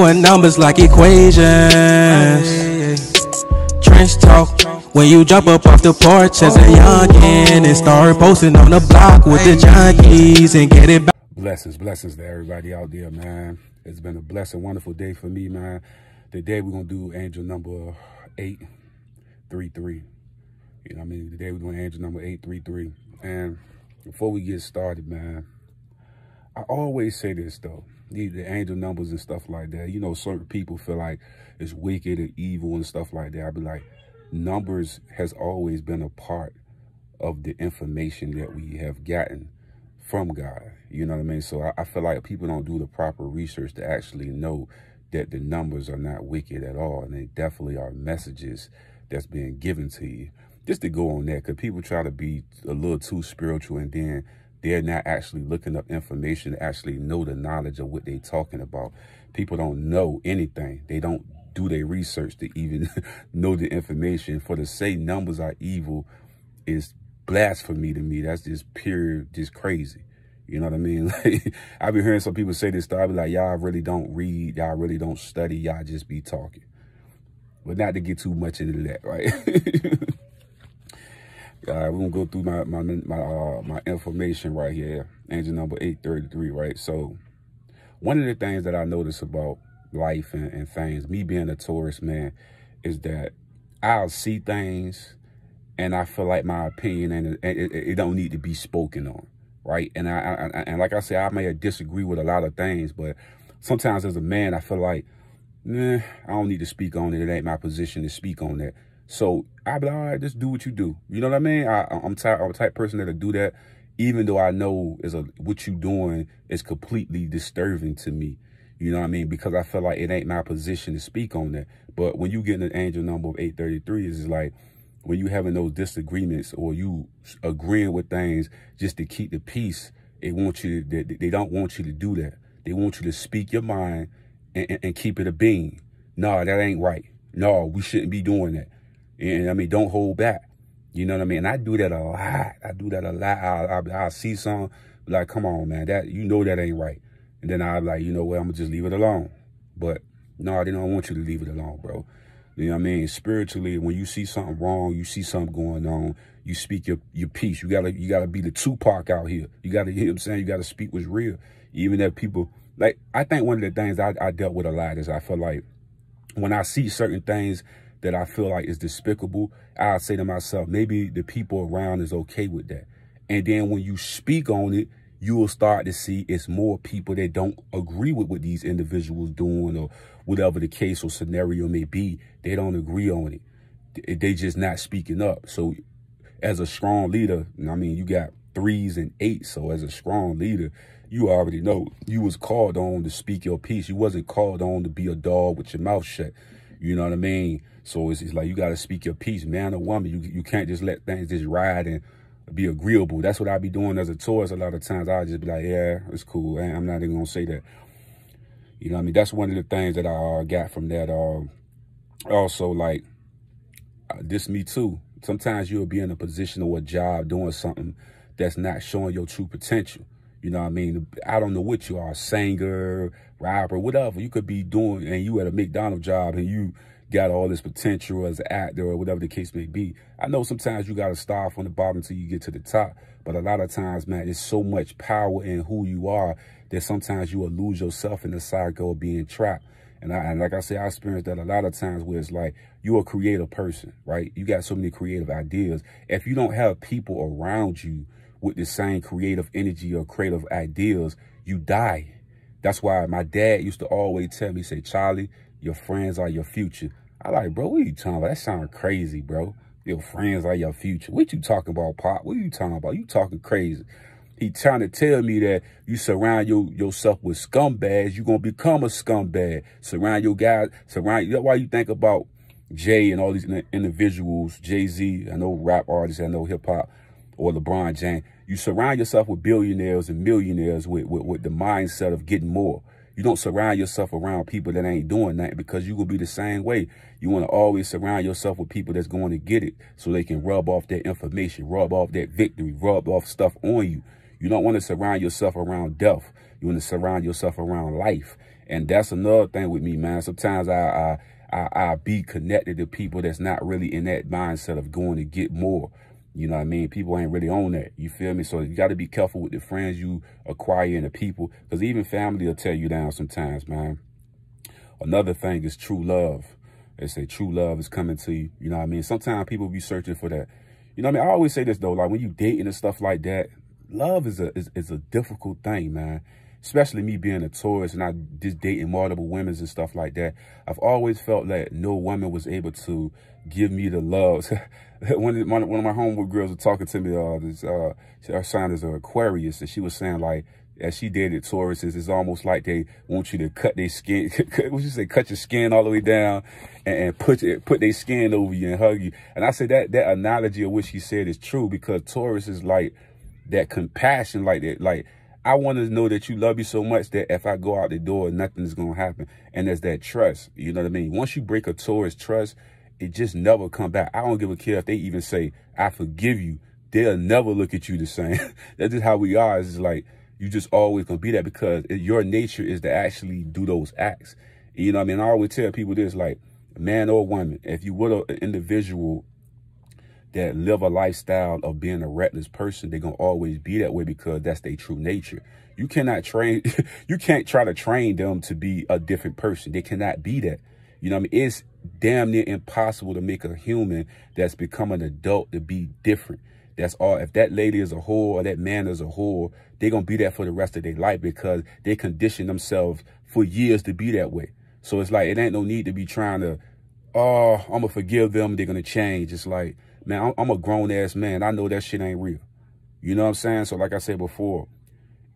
with numbers like equations. Trench talk when you jump up off the porch as a youngin' and start posting on the block with the junkies and get it back. Blessings to everybody out there, man. It's been a blessed, wonderful day for me, man. Today we're gonna do angel number 833. You know what I mean? Today we're doing angel number 833. And before we get started, man, I always say this though. The angel numbers and stuff like that. You know, certain people feel like it's wicked and evil and stuff like that. I be like, numbers has always been a part of the information that we have gotten from God. You know what I mean? So I feel like people don't do the proper research to actually know that the numbers are not wicked at all. And they definitely are messages that's being given to you. Just to go on that, because people try to be a little too spiritual and then they're not actually looking up information to actually know the knowledge of what they're talking about. People don't know anything. They don't do their research to even know the information. For to say numbers are evil is blasphemy to me. That's just pure, just crazy. You know what I mean? Like, I've been hearing some people say this stuff. I be like, y'all really don't read. Y'all really don't study. Y'all just be talking. But not to get too much into that, right? We're going to go through my information right here. Angel number 833, right? So one of the things that I notice about life and things, me being a Taurus, man, is that I'll see things and I feel like my opinion and it don't need to be spoken on. Right. And and like I said, I may disagree with a lot of things, but sometimes as a man, I feel like, I don't need to speak on it. It ain't my position to speak on that. So I be like, all right, just do what you do. You know what I mean? I'm a type person that'll do that, even though I know what you doing is completely disturbing to me. You know what I mean? Because I feel like it ain't my position to speak on that. But when you get an angel number of 833, it's like, when you having those disagreements or you agreeing with things just to keep the peace, they don't want you to do that. They want you to speak your mind and keep it a being. No, that ain't right. No, we shouldn't be doing that. And I mean, don't hold back. You know what I mean? And I do that a lot. I do that a lot. I'll see something like, come on, man, that that ain't right. And then I'm like, you know what, I'm gonna just leave it alone. But no, they don't want you to leave it alone, bro. You know what I mean? Spiritually, when you see something wrong, you see something going on, you speak your piece. You gotta be the Tupac out here. You gotta, you know what I'm saying? You gotta speak what's real. Even if people, like, I think one of the things I dealt with a lot is I feel like when I see certain things that I feel like is despicable, I say to myself, maybe the people around is okay with that. And then when you speak on it, you will start to see it's more people that don't agree with what these individuals doing or whatever the case or scenario may be. They don't agree on it. They just not speaking up. So as a strong leader, I mean, you got 3s and 8s. So as a strong leader, you already know you was called on to speak your piece. You wasn't called on to be a dog with your mouth shut. You know what I mean? So it's like you got to speak your piece, man or woman. You can't just let things just ride and be agreeable. That's what I be doing as a Taurus. A lot of times I just be like, yeah, it's cool. I'm not even gonna say that. You know what I mean? That's one of the things that I got from that. Also, like, this me too. Sometimes you'll be in a position or a job doing something that's not showing your true potential. You know what I mean? I don't know what you are, singer, rapper, whatever. You could be doing, and you at a McDonald's job and you got all this potential as an actor or whatever the case may be. I know sometimes you got to start from the bottom until you get to the top. But a lot of times, man, there's so much power in who you are that sometimes you will lose yourself in the cycle of being trapped. And like I said, I experienced that a lot of times where it's like you're a creative person, right? You got so many creative ideas. If you don't have people around you with the same creative energy or creative ideas, you die. That's why my dad used to always tell me, say, Charlie, your friends are your future. I like, bro, what are you talking about? That sounds crazy, bro. Your friends are your future. What you talking about, Pop? What are you talking about? You talking crazy. He trying to tell me that you surround yourself with scumbags, you're going to become a scumbag. Surround your guys. That's why you think about Jay and all these individuals, Jay-Z, I know rap artists, I know hip-hop, or LeBron James. You surround yourself with billionaires and millionaires with the mindset of getting more. You don't surround yourself around people that ain't doing that, because you're going to be the same way. You want to always surround yourself with people that's going to get it so they can rub off that information, rub off that victory, rub off stuff on you. You don't want to surround yourself around death. You want to surround yourself around life. And that's another thing with me, man. Sometimes I be connected to people that's not really in that mindset of going to get more. You know what I mean? People ain't really on that. You feel me? So you got to be careful with the friends you acquire and the people, because even family will tear you down sometimes, man. Another thing is true love. They say true love is coming to you. You know what I mean? Sometimes people be searching for that. You know what I mean? I always say this, though, like when you dating and stuff like that, love is a difficult thing, man. Especially me being a Taurus and I just dating multiple women and stuff like that. I've always felt that no woman was able to give me the love. One of my homeboy girls was talking to me, her sign is an Aquarius, and she was saying, like, as she dated Tauruses, it's almost like they want you to cut their skin, what you say, cut your skin all the way down and put their skin over you and hug you. And I said that analogy of what she said is true, because Taurus is like that compassion, like that, like, I want to know that you love me so much that if I go out the door, nothing is going to happen. And there's that trust. You know what I mean? Once you break a Taurus trust, it just never come back. I don't give a care if they even say, I forgive you. They'll never look at you the same. That's just how we are. It's like, you just always going to be that, because your nature is to actually do those acts. You know what I mean? I always tell people this, like, man or woman, if you were an individual that live a lifestyle of being a reckless person, they're going to always be that way, because that's their true nature. You cannot train, you can't try to train them to be a different person. They cannot be that. You know what I mean? It's damn near impossible to make a human that's become an adult to be different. That's all. If that lady is a whore or that man is a whore, they're going to be that for the rest of their life, because they condition themselves for years to be that way. So it's like, it ain't no need to be trying to, oh, I'm going to forgive them, they're going to change. It's like, man, I'm a grown-ass man. I know that shit ain't real. You know what I'm saying? So like I said before,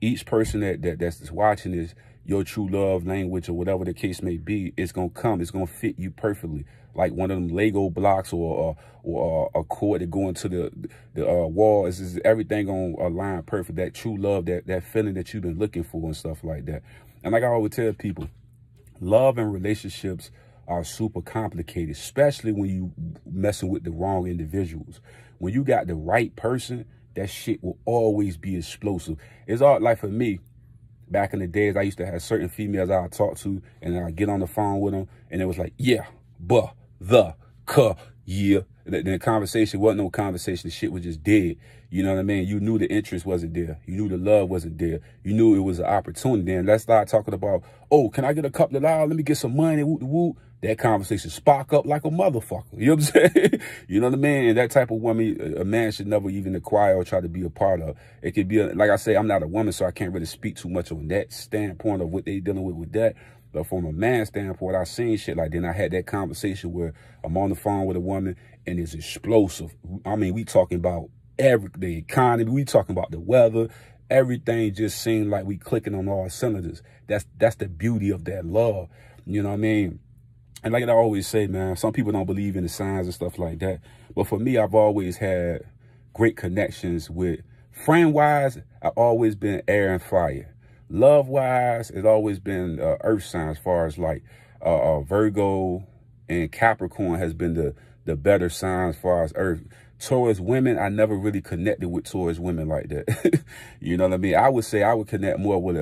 each person that's watching this, your true love language or whatever the case may be, it's going to come. It's going to fit you perfectly. Like one of them Lego blocks or a cord that go into the wall. Is everything going to align perfect. That true love, that feeling that you've been looking for and stuff like that. And like I always tell people, love and relationships are super complicated, especially when you messing with the wrong individuals. When you got the right person, that shit will always be explosive. It's all like, for me, back in the days, I used to have certain females I would talk to, and then I get on the phone with them, and it was like, yeah, yeah. The conversation wasn't no conversation. The shit was just dead. You know what I mean? You knew the interest wasn't there. You knew the love wasn't there. You knew it was an opportunity. And let's start talking about, oh, can I get a couple of dollars? Let me get some money. Woo, woo. That conversation spark up like a motherfucker. You know what I'm saying? You know what I mean? And that type of woman, a man should never even acquire or try to be a part of. It could be, like I say, I'm not a woman, so I can't really speak too much on that standpoint of what they dealing with that. But from a man standpoint, I've seen shit like that. And I had that conversation where I'm on the phone with a woman and it's explosive. I mean, we talking about the economy. We talking about the weather. Everything just seemed like we clicking on all cylinders. That's the beauty of that love. You know what I mean? And like I always say, man, some people don't believe in the signs and stuff like that. But for me, I've always had great connections with, friend-wise, I've always been air and fire. Love-wise, it's always been earth signs, as far as like Virgo and Capricorn has been the better signs as far as earth. Taurus women, I never really connected with Taurus women like that. You know what I mean? I would say I would connect more with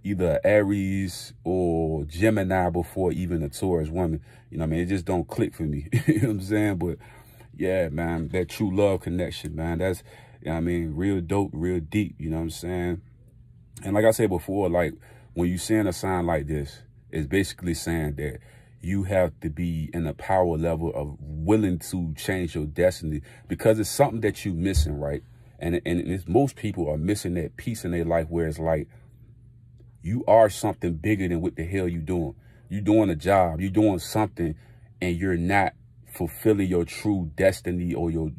either Aries or Gemini before even a Taurus woman. You know what I mean? It just don't click for me. You know what I'm saying? But yeah, man, that true love connection, man, that's, you know what I mean, real dope, real deep. You know what I'm saying? And like I said before, like when you seeing a sign like this, it's basically saying that you have to be in a power level of willing to change your destiny, because it's something that you're missing, right? And it's, most people are missing that piece in their life where it's like, you are something bigger than what the hell you doing. You doing a job, you doing something, and you're not fulfilling your true destiny or your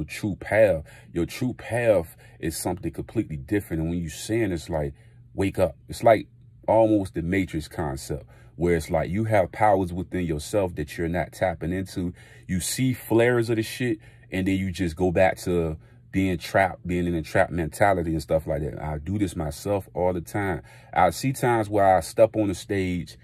true path. Your true path is something completely different. And when you saying, it's like, wake up. It's like almost the Matrix concept, where it's like you have powers within yourself that you're not tapping into. You see flares of the shit, and then you just go back to being trapped, being in a trapped mentality and stuff like that. I do this myself all the time. I see times where I step on the stage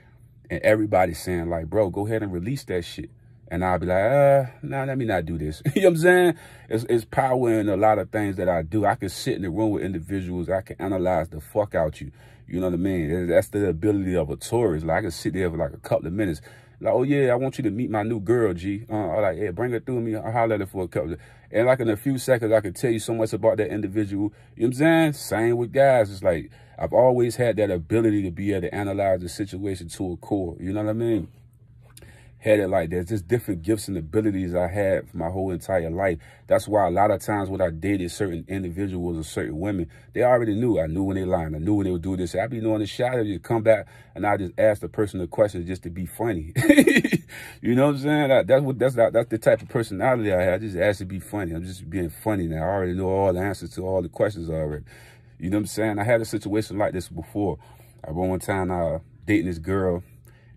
and everybody's saying like, bro, go ahead and release that shit. And I'll be like, nah, let me not do this. You know what I'm saying? It's power in a lot of things that I do. I can sit in the room with individuals. I can analyze the fuck out you. You know what I mean? That's the ability of a tourist. Like, I can sit there for like a couple of minutes. Like, oh yeah, I want you to meet my new girl, G. I'm like, yeah, bring her through me. I'll holler at her for a couple of, and like in a few seconds, I can tell you so much about that individual. You know what I'm saying? Same with guys. It's like, I've always had that ability to be able to analyze the situation to a core. You know what I mean? Had it like that. Just different gifts and abilities I had for my whole entire life. That's why a lot of times when I dated certain individuals or certain women, they already knew. I knew when they lying. I knew when they would do this. I'd be knowing the shot of you come back and I just ask the person the question just to be funny. You know what I'm saying? That's the type of personality I have. I just ask to be funny. I'm just being funny now. I already know all the answers to all the questions already. You know what I'm saying? I had a situation like this before. I remember one time dating this girl.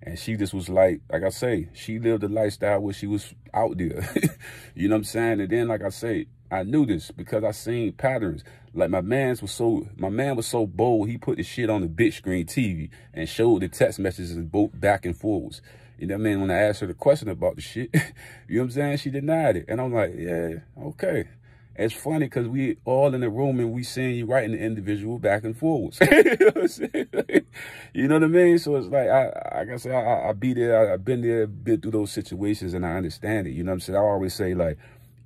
And she just was like I say, she lived a lifestyle where she was out there. You know what I'm saying? And then, like I say, I knew this because I seen patterns. Like my man was so bold, he put the shit on the big screen TV and showed the text messages both back and forwards. You know what I mean? When I asked her the question about the shit, you know what I'm saying? She denied it. And I'm like, yeah, okay. It's funny because we all in the room and we seeing you writing the individual back and forwards. You know what I mean? So it's like, like I said, I be there. I've been there, been through those situations, and I understand it. You know what I'm saying? I always say, like,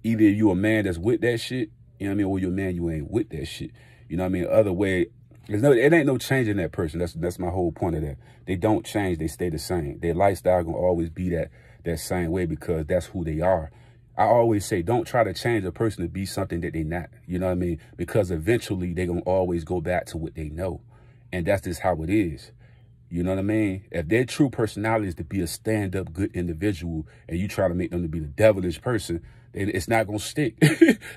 either you a man that's with that shit, you know what I mean, or you a man you ain't with that shit. You know what I mean? Other way, it ain't no changing that person. That's my whole point of that. They don't change. They stay the same. Their lifestyle gonna always be that same way because that's who they are. I always say, don't try to change a person to be something that they're not. You know what I mean? Because eventually they're going to always go back to what they know. And that's just how it is. You know what I mean? If their true personality is to be a stand-up good individual and you try to make them to be the devilish person, it's not going to stick.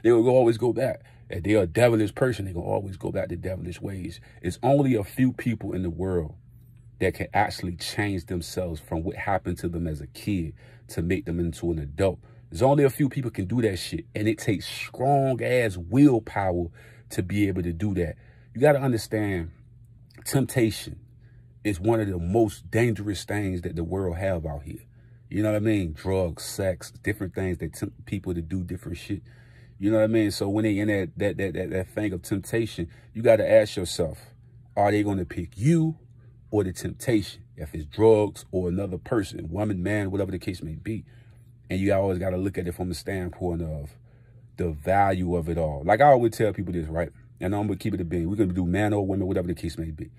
They will always go back. If they're a devilish person, they're going to always go back to devilish ways. It's only a few people in the world that can actually change themselves from what happened to them as a kid to make them into an adult. There's only a few people can do that shit. And it takes strong-ass willpower to be able to do that. You got to understand, temptation is one of the most dangerous things that the world have out here. You know what I mean? Drugs, sex, different things that tempt people to do different shit. You know what I mean? So when they in that thing of temptation, you got to ask yourself, are they going to pick you or the temptation? If it's drugs or another person, woman, man, whatever the case may be. And you always got to look at it from the standpoint of the value of it all. Like I always tell people this, right? And I'm going to keep it a bean. We're going to do man or women, whatever the case may be.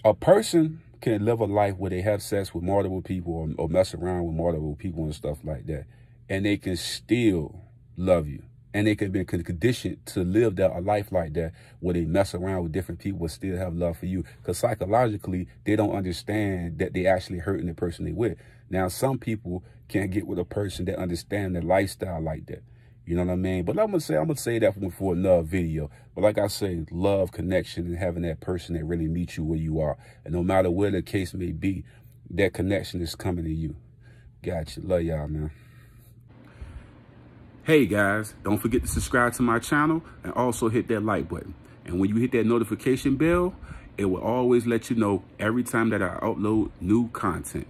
A person can live a life where they have sex with multiple people or mess around with multiple people and stuff like that. And they can still love you. And they can be conditioned to live a life like that where they mess around with different people but still have love for you. Because psychologically, they don't understand that they actually hurting the person they with. Now, some people can't get with a person that understand their lifestyle like that. You know what I mean? But I'm gonna say that for another video. But like I say, love, connection, and having that person that really meets you where you are. And no matter where the case may be, that connection is coming to you. Gotcha. Love y'all, man. Hey guys, don't forget to subscribe to my channel and also hit that like button. And when you hit that notification bell, it will always let you know every time that I upload new content.